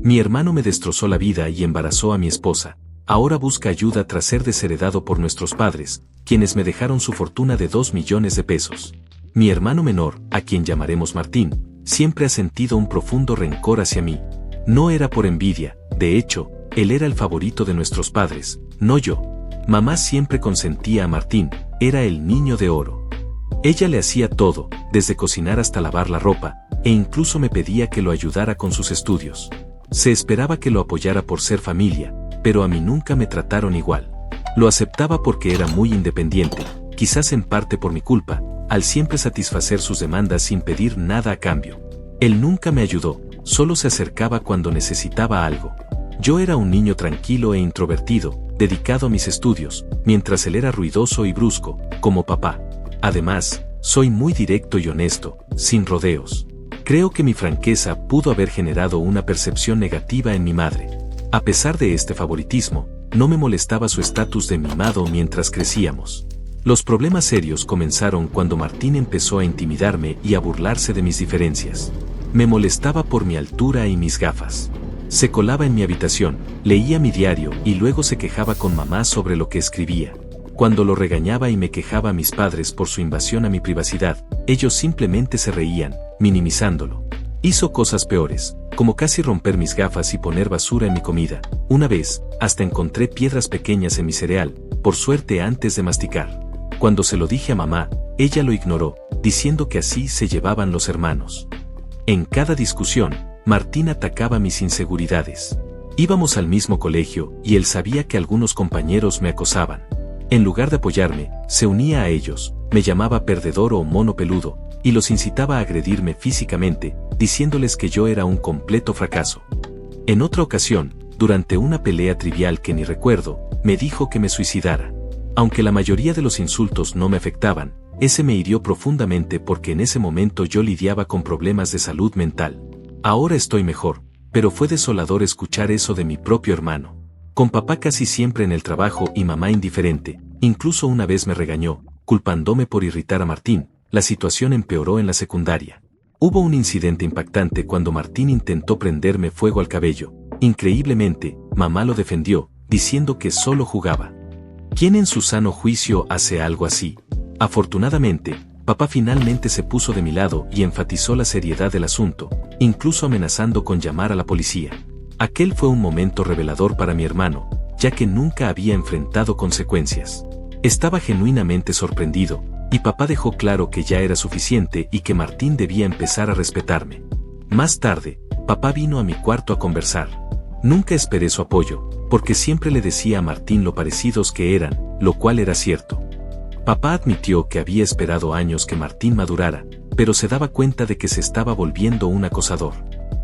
Mi hermano me destrozó la vida y embarazó a mi esposa. Ahora busca ayuda tras ser desheredado por nuestros padres, quienes me dejaron su fortuna de 2 millones de pesos. Mi hermano menor, a quien llamaremos Martín, siempre ha sentido un profundo rencor hacia mí. No era por envidia, de hecho, él era el favorito de nuestros padres, no yo. Mamá siempre consentía a Martín, era el niño de oro. Ella le hacía todo, desde cocinar hasta lavar la ropa, e incluso me pedía que lo ayudara con sus estudios. Se esperaba que lo apoyara por ser familia, pero a mí nunca me trataron igual. Lo aceptaba porque era muy independiente, quizás en parte por mi culpa, al siempre satisfacer sus demandas sin pedir nada a cambio. Él nunca me ayudó, solo se acercaba cuando necesitaba algo. Yo era un niño tranquilo e introvertido, dedicado a mis estudios, mientras él era ruidoso y brusco, como papá. Además, soy muy directo y honesto, sin rodeos. Creo que mi franqueza pudo haber generado una percepción negativa en mi madre. A pesar de este favoritismo, no me molestaba su estatus de mimado mientras crecíamos. Los problemas serios comenzaron cuando Martín empezó a intimidarme y a burlarse de mis diferencias. Me molestaba por mi altura y mis gafas. Se colaba en mi habitación, leía mi diario y luego se quejaba con mamá sobre lo que escribía. Cuando lo regañaba y me quejaba a mis padres por su invasión a mi privacidad, ellos simplemente se reían, minimizándolo. Hizo cosas peores, como casi romper mis gafas y poner basura en mi comida. Una vez, hasta encontré piedras pequeñas en mi cereal, por suerte antes de masticar. Cuando se lo dije a mamá, ella lo ignoró, diciendo que así se llevaban los hermanos. En cada discusión, Martín atacaba mis inseguridades. Íbamos al mismo colegio y él sabía que algunos compañeros me acosaban. En lugar de apoyarme, se unía a ellos, me llamaba perdedor o mono peludo, y los incitaba a agredirme físicamente, diciéndoles que yo era un completo fracaso. En otra ocasión, durante una pelea trivial que ni recuerdo, me dijo que me suicidara. Aunque la mayoría de los insultos no me afectaban, ese me hirió profundamente porque en ese momento yo lidiaba con problemas de salud mental. Ahora estoy mejor, pero fue desolador escuchar eso de mi propio hermano. Con papá casi siempre en el trabajo y mamá indiferente, incluso una vez me regañó, culpándome por irritar a Martín. La situación empeoró en la secundaria. Hubo un incidente impactante cuando Martín intentó prenderme fuego al cabello. Increíblemente, mamá lo defendió, diciendo que solo jugaba. ¿Quién en su sano juicio hace algo así? Afortunadamente, papá finalmente se puso de mi lado y enfatizó la seriedad del asunto, incluso amenazando con llamar a la policía. Aquel fue un momento revelador para mi hermano, ya que nunca había enfrentado consecuencias. Estaba genuinamente sorprendido, y papá dejó claro que ya era suficiente y que Martín debía empezar a respetarme. Más tarde, papá vino a mi cuarto a conversar. Nunca esperé su apoyo, porque siempre le decía a Martín lo parecidos que eran, lo cual era cierto. Papá admitió que había esperado años que Martín madurara, pero se daba cuenta de que se estaba volviendo un acosador.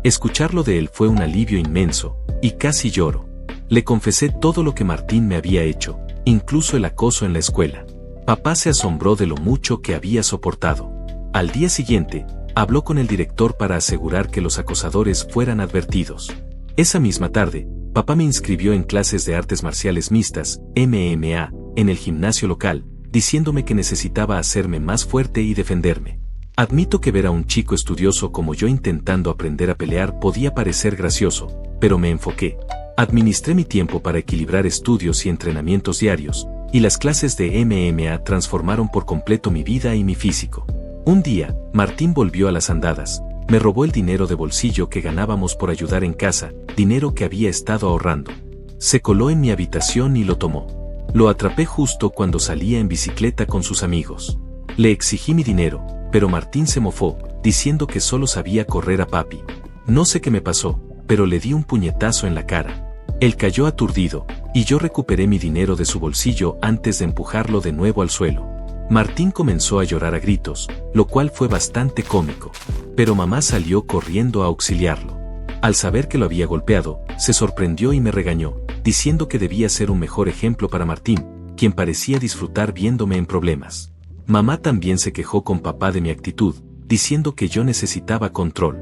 Escucharlo de él fue un alivio inmenso, y casi lloro. Le confesé todo lo que Martín me había hecho, incluso el acoso en la escuela. Papá se asombró de lo mucho que había soportado. Al día siguiente, habló con el director para asegurar que los acosadores fueran advertidos. Esa misma tarde, papá me inscribió en clases de artes marciales mixtas, MMA, en el gimnasio local, diciéndome que necesitaba hacerme más fuerte y defenderme. Admito que ver a un chico estudioso como yo intentando aprender a pelear podía parecer gracioso, pero me enfoqué. Administré mi tiempo para equilibrar estudios y entrenamientos diarios, y las clases de MMA transformaron por completo mi vida y mi físico. Un día, Martín volvió a las andadas, me robó el dinero de bolsillo que ganábamos por ayudar en casa, dinero que había estado ahorrando. Se coló en mi habitación y lo tomó. Lo atrapé justo cuando salía en bicicleta con sus amigos. Le exigí mi dinero, pero Martín se mofó, diciendo que solo sabía correr a papi. No sé qué me pasó, pero le di un puñetazo en la cara. Él cayó aturdido, y yo recuperé mi dinero de su bolsillo antes de empujarlo de nuevo al suelo. Martín comenzó a llorar a gritos, lo cual fue bastante cómico, pero mamá salió corriendo a auxiliarlo. Al saber que lo había golpeado, se sorprendió y me regañó, diciendo que debía ser un mejor ejemplo para Martín, quien parecía disfrutar viéndome en problemas. Mamá también se quejó con papá de mi actitud, diciendo que yo necesitaba control.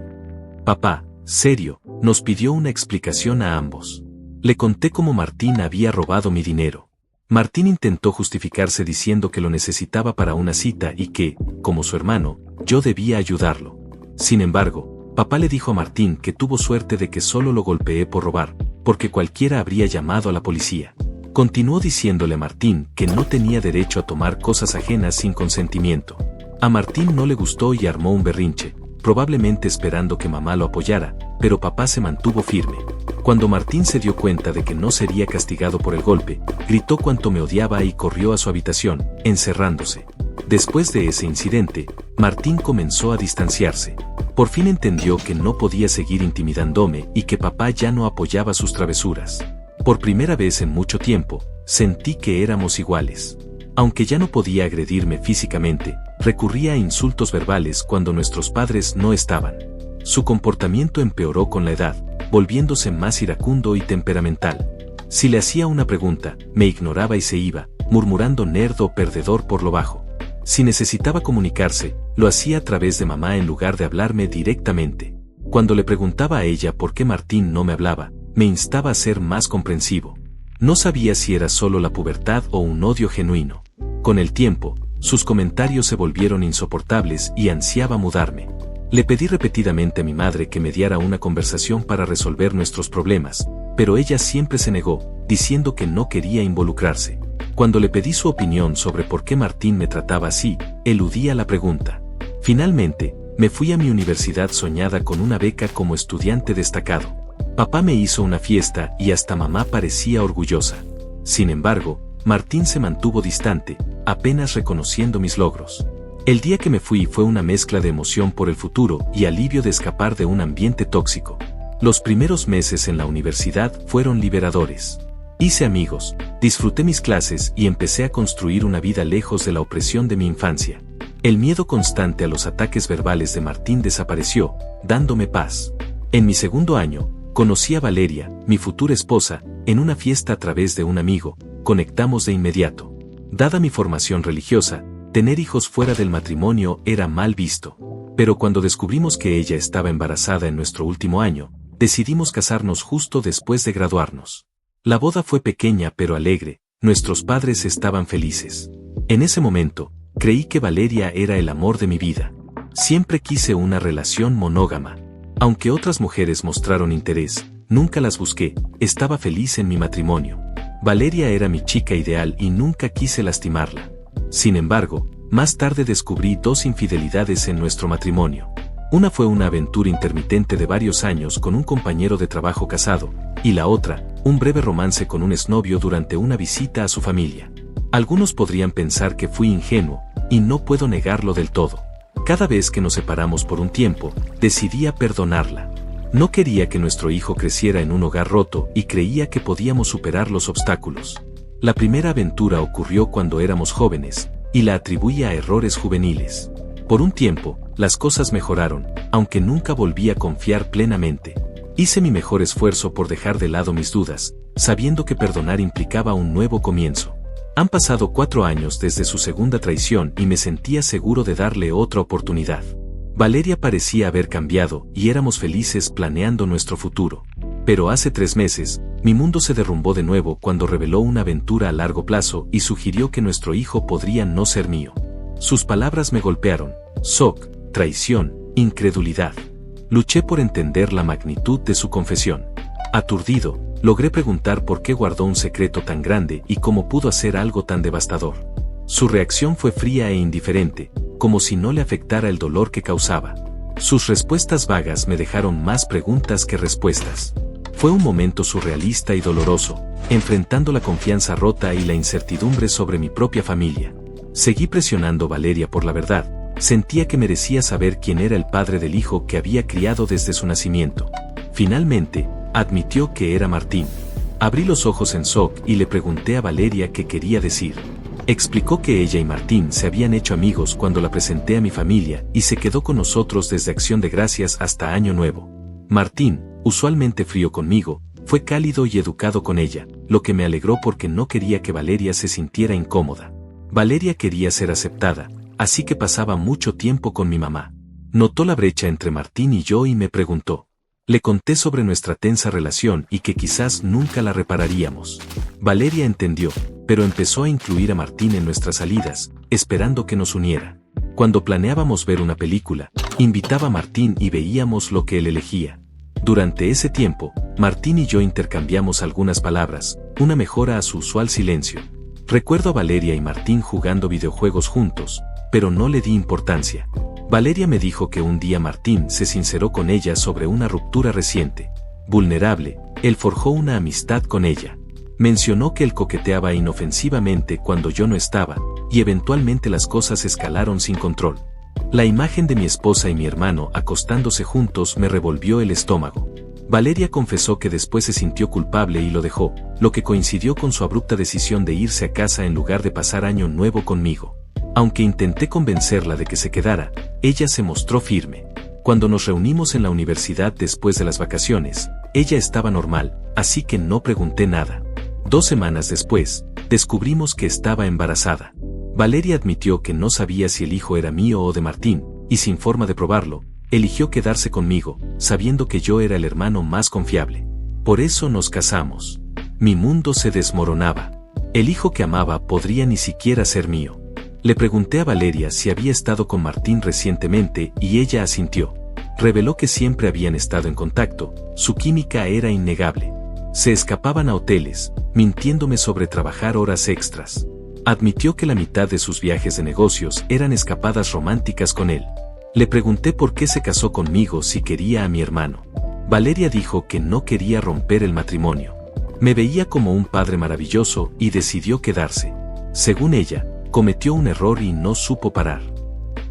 Papá, serio, nos pidió una explicación a ambos. Le conté cómo Martín había robado mi dinero. Martín intentó justificarse diciendo que lo necesitaba para una cita y que, como su hermano, yo debía ayudarlo. Sin embargo, Papá le dijo a Martín que tuvo suerte de que solo lo golpeé por robar, porque cualquiera habría llamado a la policía. Continuó diciéndole a Martín que no tenía derecho a tomar cosas ajenas sin consentimiento. A Martín no le gustó y armó un berrinche, probablemente esperando que mamá lo apoyara, pero papá se mantuvo firme. Cuando Martín se dio cuenta de que no sería castigado por el golpe, gritó cuánto me odiaba y corrió a su habitación, encerrándose. Después de ese incidente, Martín comenzó a distanciarse. Por fin entendió que no podía seguir intimidándome y que papá ya no apoyaba sus travesuras. Por primera vez en mucho tiempo, sentí que éramos iguales. Aunque ya no podía agredirme físicamente, recurría a insultos verbales cuando nuestros padres no estaban. Su comportamiento empeoró con la edad, volviéndose más iracundo y temperamental. Si le hacía una pregunta, me ignoraba y se iba, murmurando nerd o perdedor por lo bajo. Si necesitaba comunicarse, lo hacía a través de mamá en lugar de hablarme directamente. Cuando le preguntaba a ella por qué Martín no me hablaba, me instaba a ser más comprensivo. No sabía si era solo la pubertad o un odio genuino. Con el tiempo, sus comentarios se volvieron insoportables y ansiaba mudarme. Le pedí repetidamente a mi madre que mediara una conversación para resolver nuestros problemas, pero ella siempre se negó, diciendo que no quería involucrarse. Cuando le pedí su opinión sobre por qué Martín me trataba así, eludía la pregunta. Finalmente, me fui a mi universidad soñada con una beca como estudiante destacado. Papá me hizo una fiesta y hasta mamá parecía orgullosa. Sin embargo, Martín se mantuvo distante, apenas reconociendo mis logros. El día que me fui fue una mezcla de emoción por el futuro y alivio de escapar de un ambiente tóxico. Los primeros meses en la universidad fueron liberadores. Hice amigos, disfruté mis clases y empecé a construir una vida lejos de la opresión de mi infancia. El miedo constante a los ataques verbales de Martín desapareció, dándome paz. En mi segundo año, conocí a Valeria, mi futura esposa, en una fiesta a través de un amigo. Conectamos de inmediato. Dada mi formación religiosa, tener hijos fuera del matrimonio era mal visto. Pero cuando descubrimos que ella estaba embarazada en nuestro último año, decidimos casarnos justo después de graduarnos. La boda fue pequeña pero alegre, nuestros padres estaban felices. En ese momento, creí que Valeria era el amor de mi vida. Siempre quise una relación monógama. Aunque otras mujeres mostraron interés, nunca las busqué, estaba feliz en mi matrimonio. Valeria era mi chica ideal y nunca quise lastimarla. Sin embargo, más tarde descubrí dos infidelidades en nuestro matrimonio. Una fue una aventura intermitente de varios años con un compañero de trabajo casado, y la otra, un breve romance con un exnovio durante una visita a su familia. Algunos podrían pensar que fui ingenuo, y no puedo negarlo del todo. Cada vez que nos separamos por un tiempo, decidí perdonarla. No quería que nuestro hijo creciera en un hogar roto y creía que podíamos superar los obstáculos. La primera aventura ocurrió cuando éramos jóvenes, y la atribuía a errores juveniles. Por un tiempo, las cosas mejoraron, aunque nunca volví a confiar plenamente. Hice mi mejor esfuerzo por dejar de lado mis dudas, sabiendo que perdonar implicaba un nuevo comienzo. Han pasado 4 años desde su segunda traición y me sentía seguro de darle otra oportunidad. Valeria parecía haber cambiado y éramos felices planeando nuestro futuro. Pero hace 3 meses, mi mundo se derrumbó de nuevo cuando reveló una aventura a largo plazo y sugirió que nuestro hijo podría no ser mío. Sus palabras me golpearon: shock, traición, incredulidad. Luché por entender la magnitud de su confesión. Aturdido, logré preguntar por qué guardó un secreto tan grande y cómo pudo hacer algo tan devastador. Su reacción fue fría e indiferente, como si no le afectara el dolor que causaba. Sus respuestas vagas me dejaron más preguntas que respuestas. Fue un momento surrealista y doloroso, enfrentando la confianza rota y la incertidumbre sobre mi propia familia. Seguí presionando a Valeria por la verdad. Sentía que merecía saber quién era el padre del hijo que había criado desde su nacimiento. Finalmente, admitió que era Martín. Abrí los ojos en shock y le pregunté a Valeria qué quería decir. Explicó que ella y Martín se habían hecho amigos cuando la presenté a mi familia y se quedó con nosotros desde Acción de Gracias hasta Año Nuevo. Martín, usualmente frío conmigo, fue cálido y educado con ella, lo que me alegró porque no quería que Valeria se sintiera incómoda. Valeria quería ser aceptada, así que pasaba mucho tiempo con mi mamá. Notó la brecha entre Martín y yo y me preguntó. Le conté sobre nuestra tensa relación y que quizás nunca la repararíamos. Valeria entendió, pero empezó a incluir a Martín en nuestras salidas, esperando que nos uniera. Cuando planeábamos ver una película, invitaba a Martín y veíamos lo que él elegía. Durante ese tiempo, Martín y yo intercambiamos algunas palabras, una mejora a su usual silencio. Recuerdo a Valeria y Martín jugando videojuegos juntos, pero no le di importancia. Valeria me dijo que un día Martín se sinceró con ella sobre una ruptura reciente. Vulnerable, él forjó una amistad con ella. Mencionó que él coqueteaba inofensivamente cuando yo no estaba, y eventualmente las cosas escalaron sin control. La imagen de mi esposa y mi hermano acostándose juntos me revolvió el estómago. Valeria confesó que después se sintió culpable y lo dejó, lo que coincidió con su abrupta decisión de irse a casa en lugar de pasar año nuevo conmigo. Aunque intenté convencerla de que se quedara, ella se mostró firme. Cuando nos reunimos en la universidad después de las vacaciones, ella estaba normal, así que no pregunté nada. 2 semanas después, descubrimos que estaba embarazada. Valeria admitió que no sabía si el hijo era mío o de Martín, y sin forma de probarlo, eligió quedarse conmigo, sabiendo que yo era el hermano más confiable. Por eso nos casamos. Mi mundo se desmoronaba. El hijo que amaba podría ni siquiera ser mío. Le pregunté a Valeria si había estado con Martín recientemente y ella asintió. Reveló que siempre habían estado en contacto, su química era innegable. Se escapaban a hoteles, mintiéndome sobre trabajar horas extras. Admitió que la mitad de sus viajes de negocios eran escapadas románticas con él. Le pregunté por qué se casó conmigo si quería a mi hermano. Valeria dijo que no quería romper el matrimonio. Me veía como un padre maravilloso y decidió quedarse. Según ella, cometió un error y no supo parar.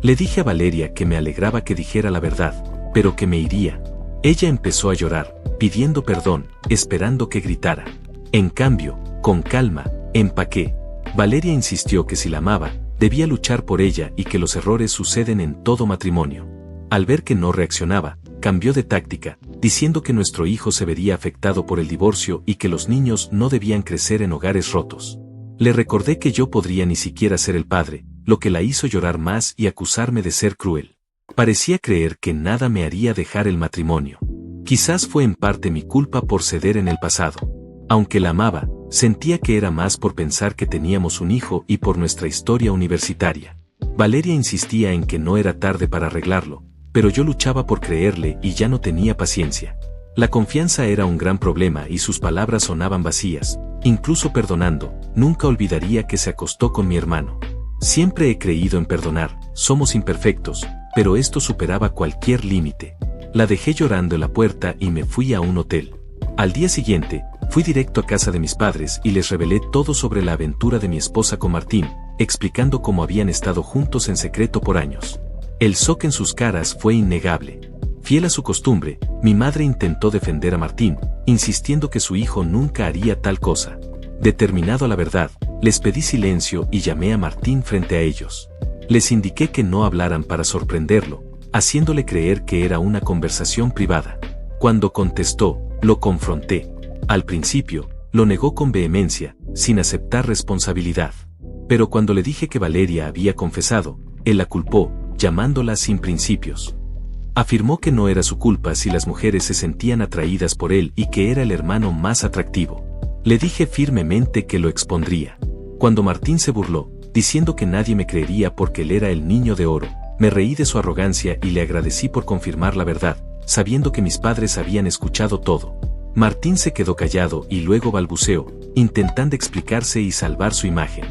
Le dije a Valeria que me alegraba que dijera la verdad, pero que me iría. Ella empezó a llorar, pidiendo perdón, esperando que gritara. En cambio, con calma, empaqué. Valeria insistió que si la amaba, debía luchar por ella y que los errores suceden en todo matrimonio. Al ver que no reaccionaba, cambió de táctica, diciendo que nuestro hijo se vería afectado por el divorcio y que los niños no debían crecer en hogares rotos. Le recordé que yo podría ni siquiera ser el padre, lo que la hizo llorar más y acusarme de ser cruel. Parecía creer que nada me haría dejar el matrimonio. Quizás fue en parte mi culpa por ceder en el pasado. Aunque la amaba, sentía que era más por pensar que teníamos un hijo y por nuestra historia universitaria. Valeria insistía en que no era tarde para arreglarlo, pero yo luchaba por creerle y ya no tenía paciencia. La confianza era un gran problema y sus palabras sonaban vacías. Incluso perdonando, nunca olvidaría que se acostó con mi hermano. Siempre he creído en perdonar, somos imperfectos, pero esto superaba cualquier límite. La dejé llorando en la puerta y me fui a un hotel. Al día siguiente, fui directo a casa de mis padres y les revelé todo sobre la aventura de mi esposa con Martín, explicando cómo habían estado juntos en secreto por años. El shock en sus caras fue innegable. Fiel a su costumbre, mi madre intentó defender a Martín, insistiendo que su hijo nunca haría tal cosa. Determinado a la verdad, les pedí silencio y llamé a Martín frente a ellos. Les indiqué que no hablaran para sorprenderlo, haciéndole creer que era una conversación privada. Cuando contestó, lo confronté. Al principio, lo negó con vehemencia, sin aceptar responsabilidad. Pero cuando le dije que Valeria había confesado, él la culpó, llamándola sin principios. Afirmó que no era su culpa si las mujeres se sentían atraídas por él y que era el hermano más atractivo. Le dije firmemente que lo expondría. Cuando Martín se burló, diciendo que nadie me creería porque él era el niño de oro, me reí de su arrogancia y le agradecí por confirmar la verdad, sabiendo que mis padres habían escuchado todo. Martín se quedó callado y luego balbuceó, intentando explicarse y salvar su imagen.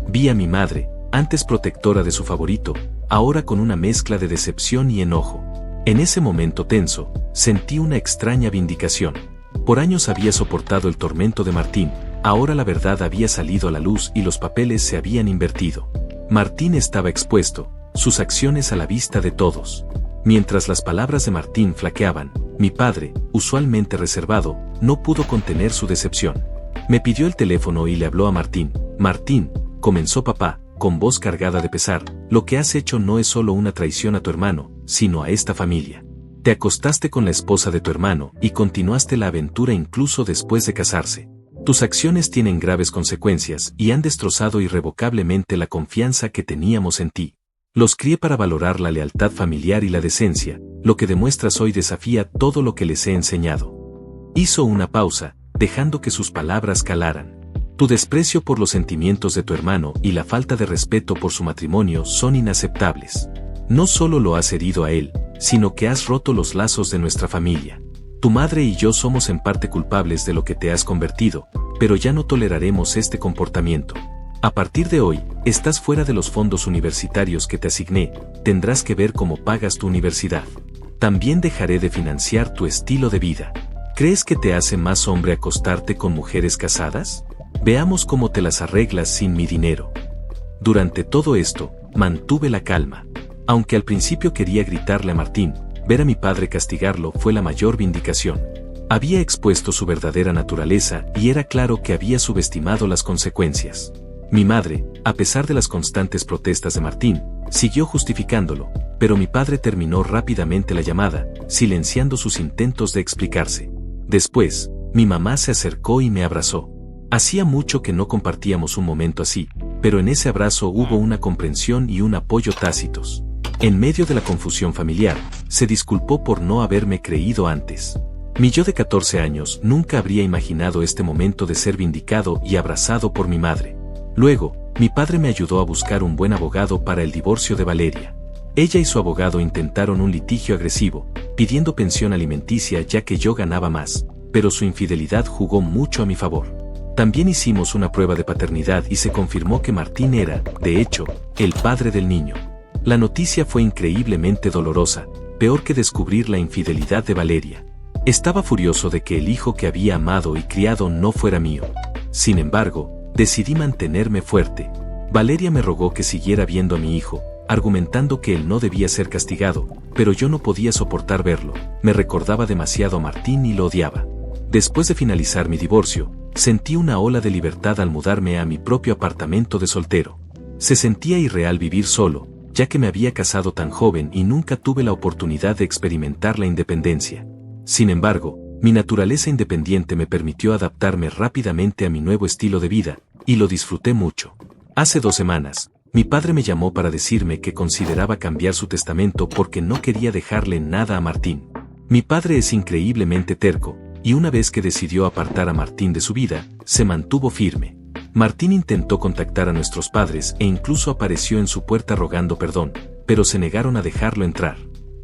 Vi a mi madre, antes protectora de su favorito, ahora con una mezcla de decepción y enojo. En ese momento tenso, sentí una extraña vindicación. Por años había soportado el tormento de Martín, ahora la verdad había salido a la luz y los papeles se habían invertido. Martín estaba expuesto, sus acciones a la vista de todos. Mientras las palabras de Martín flaqueaban, mi padre, usualmente reservado, no pudo contener su decepción. Me pidió el teléfono y le habló a Martín. Martín, comenzó papá, con voz cargada de pesar, lo que has hecho no es solo una traición a tu hermano, sino a esta familia. Te acostaste con la esposa de tu hermano y continuaste la aventura incluso después de casarse. Tus acciones tienen graves consecuencias y han destrozado irrevocablemente la confianza que teníamos en ti. Los crié para valorar la lealtad familiar y la decencia, lo que demuestras hoy desafía todo lo que les he enseñado. Hizo una pausa, dejando que sus palabras calaran. Tu desprecio por los sentimientos de tu hermano y la falta de respeto por su matrimonio son inaceptables. No solo lo has herido a él, sino que has roto los lazos de nuestra familia. Tu madre y yo somos en parte culpables de lo que te has convertido, pero ya no toleraremos este comportamiento. A partir de hoy, estás fuera de los fondos universitarios que te asigné, tendrás que ver cómo pagas tu universidad. También dejaré de financiar tu estilo de vida. ¿Crees que te hace más hombre acostarte con mujeres casadas? Veamos cómo te las arreglas sin mi dinero. Durante todo esto, mantuve la calma. Aunque al principio quería gritarle a Martín, ver a mi padre castigarlo fue la mayor vindicación. Había expuesto su verdadera naturaleza y era claro que había subestimado las consecuencias. Mi madre, a pesar de las constantes protestas de Martín, siguió justificándolo, pero mi padre terminó rápidamente la llamada, silenciando sus intentos de explicarse. Después, mi mamá se acercó y me abrazó. Hacía mucho que no compartíamos un momento así, pero en ese abrazo hubo una comprensión y un apoyo tácitos. En medio de la confusión familiar, se disculpó por no haberme creído antes. Mi yo de 14 años nunca habría imaginado este momento de ser vindicado y abrazado por mi madre. Luego, mi padre me ayudó a buscar un buen abogado para el divorcio de Valeria. Ella y su abogado intentaron un litigio agresivo, pidiendo pensión alimenticia ya que yo ganaba más, pero su infidelidad jugó mucho a mi favor. También hicimos una prueba de paternidad y se confirmó que Martín era, de hecho, el padre del niño. La noticia fue increíblemente dolorosa, peor que descubrir la infidelidad de Valeria. Estaba furioso de que el hijo que había amado y criado no fuera mío. Sin embargo, decidí mantenerme fuerte. Valeria me rogó que siguiera viendo a mi hijo, argumentando que él no debía ser castigado, pero yo no podía soportar verlo. Me recordaba demasiado a Martín y lo odiaba. Después de finalizar mi divorcio, sentí una ola de libertad al mudarme a mi propio apartamento de soltero. Se sentía irreal vivir solo, ya que me había casado tan joven y nunca tuve la oportunidad de experimentar la independencia. Sin embargo, mi naturaleza independiente me permitió adaptarme rápidamente a mi nuevo estilo de vida, y lo disfruté mucho. Hace 2 semanas, mi padre me llamó para decirme que consideraba cambiar su testamento porque no quería dejarle nada a Martín. Mi padre es increíblemente terco, y una vez que decidió apartar a Martín de su vida, se mantuvo firme. Martín intentó contactar a nuestros padres e incluso apareció en su puerta rogando perdón, pero se negaron a dejarlo entrar.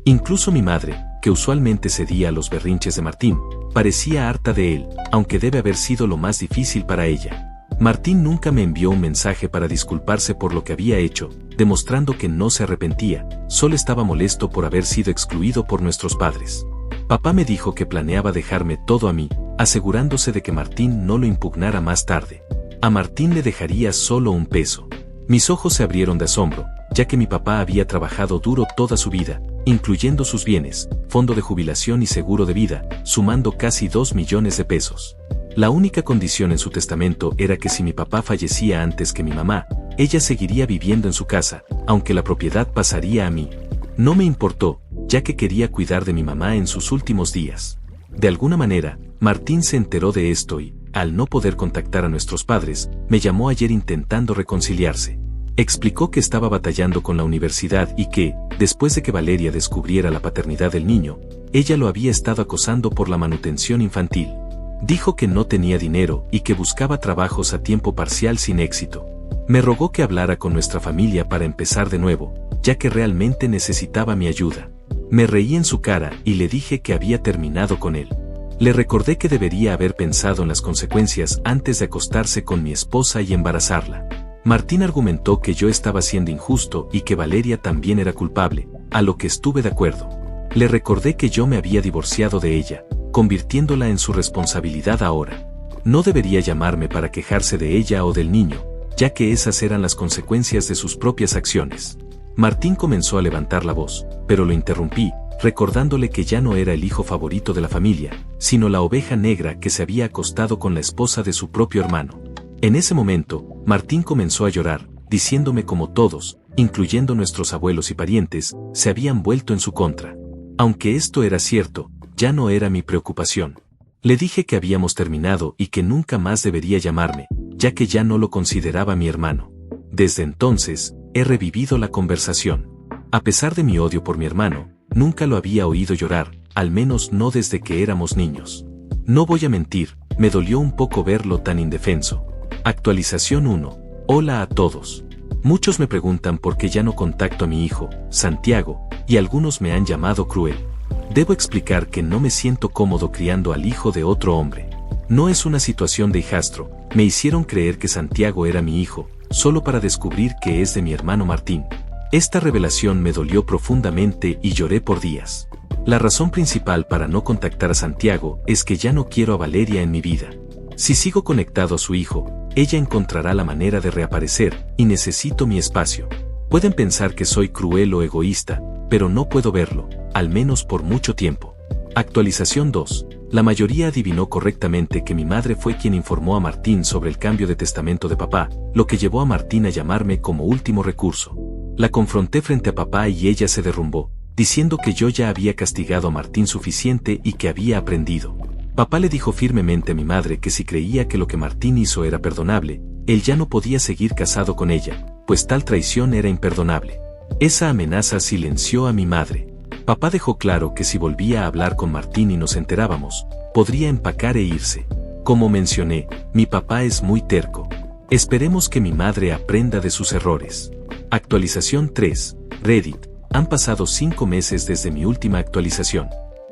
Incluso mi madre, que usualmente cedía a los berrinches de Martín, parecía harta de él, aunque debe haber sido lo más difícil para ella. Martín nunca me envió un mensaje para disculparse por lo que había hecho, demostrando que no se arrepentía, solo estaba molesto por haber sido excluido por nuestros padres. Papá me dijo que planeaba dejarme todo a mí, asegurándose de que Martín no lo impugnara más tarde. A Martín le dejaría solo un peso. Mis ojos se abrieron de asombro, ya que mi papá había trabajado duro toda su vida, incluyendo sus bienes, fondo de jubilación y seguro de vida, sumando casi 2 millones de pesos. La única condición en su testamento era que si mi papá fallecía antes que mi mamá, ella seguiría viviendo en su casa, aunque la propiedad pasaría a mí. No me importó, ya que quería cuidar de mi mamá en sus últimos días. De alguna manera, Martín se enteró de esto y, al no poder contactar a nuestros padres, me llamó ayer intentando reconciliarse. Explicó que estaba batallando con la universidad y que, después de que Valeria descubriera la paternidad del niño, ella lo había estado acosando por la manutención infantil. Dijo que no tenía dinero y que buscaba trabajos a tiempo parcial sin éxito. Me rogó que hablara con nuestra familia para empezar de nuevo, ya que realmente necesitaba mi ayuda. Me reí en su cara y le dije que había terminado con él. Le recordé que debería haber pensado en las consecuencias antes de acostarse con mi esposa y embarazarla. Martín argumentó que yo estaba siendo injusto y que Valeria también era culpable, a lo que estuve de acuerdo. Le recordé que yo me había divorciado de ella, convirtiéndola en su responsabilidad ahora. No debería llamarme para quejarse de ella o del niño, ya que esas eran las consecuencias de sus propias acciones. Martín comenzó a levantar la voz, pero lo interrumpí, recordándole que ya no era el hijo favorito de la familia, sino la oveja negra que se había acostado con la esposa de su propio hermano. En ese momento, Martín comenzó a llorar, diciéndome cómo todos, incluyendo nuestros abuelos y parientes, se habían vuelto en su contra. Aunque esto era cierto, ya no era mi preocupación. Le dije que habíamos terminado y que nunca más debería llamarme, ya que ya no lo consideraba mi hermano. Desde entonces, he revivido la conversación. A pesar de mi odio por mi hermano, nunca lo había oído llorar, al menos no desde que éramos niños. No voy a mentir, me dolió un poco verlo tan indefenso. Actualización 1. Hola a todos. Muchos me preguntan por qué ya no contacto a mi hijo, Santiago, y algunos me han llamado cruel. Debo explicar que no me siento cómodo criando al hijo de otro hombre. No es una situación de hijastro, me hicieron creer que Santiago era mi hijo, solo para descubrir que es de mi hermano Martín. Esta revelación me dolió profundamente y lloré por días. La razón principal para no contactar a Santiago es que ya no quiero a Valeria en mi vida. Si sigo conectado a su hijo, ella encontrará la manera de reaparecer, y necesito mi espacio. Pueden pensar que soy cruel o egoísta, pero no puedo verlo, al menos por mucho tiempo. Actualización 2. La mayoría adivinó correctamente que mi madre fue quien informó a Martín sobre el cambio de testamento de papá, lo que llevó a Martín a llamarme como último recurso. La confronté frente a papá y ella se derrumbó, diciendo que yo ya había castigado a Martín suficiente y que había aprendido. Papá le dijo firmemente a mi madre que si creía que lo que Martín hizo era perdonable, él ya no podía seguir casado con ella, pues tal traición era imperdonable. Esa amenaza silenció a mi madre. Papá dejó claro que si volvía a hablar con Martín y nos enterábamos, podría empacar e irse. Como mencioné, mi papá es muy terco. Esperemos que mi madre aprenda de sus errores. Actualización 3. Reddit. Han pasado 5 meses desde mi última actualización.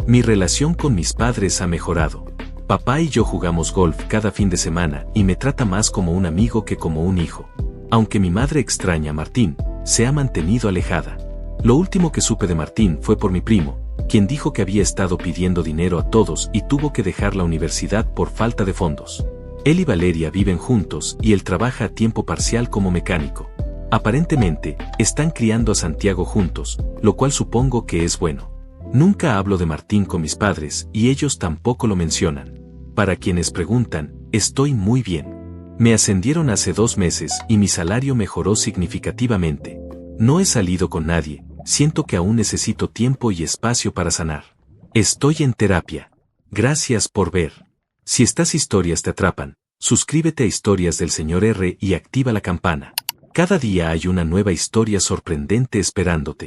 Mi relación con mis padres ha mejorado. Papá y yo jugamos golf cada fin de semana y me trata más como un amigo que como un hijo. Aunque mi madre extraña a Martín, se ha mantenido alejada. Lo último que supe de Martín fue por mi primo, quien dijo que había estado pidiendo dinero a todos y tuvo que dejar la universidad por falta de fondos. Él y Valeria viven juntos y él trabaja a tiempo parcial como mecánico. Aparentemente, están criando a Santiago juntos, lo cual supongo que es bueno. Nunca hablo de Martín con mis padres y ellos tampoco lo mencionan. Para quienes preguntan, estoy muy bien. Me ascendieron hace 2 meses y mi salario mejoró significativamente. No he salido con nadie, siento que aún necesito tiempo y espacio para sanar. Estoy en terapia. Gracias por ver. Si estas historias te atrapan, suscríbete a Historias del Señor R y activa la campana. Cada día hay una nueva historia sorprendente esperándote.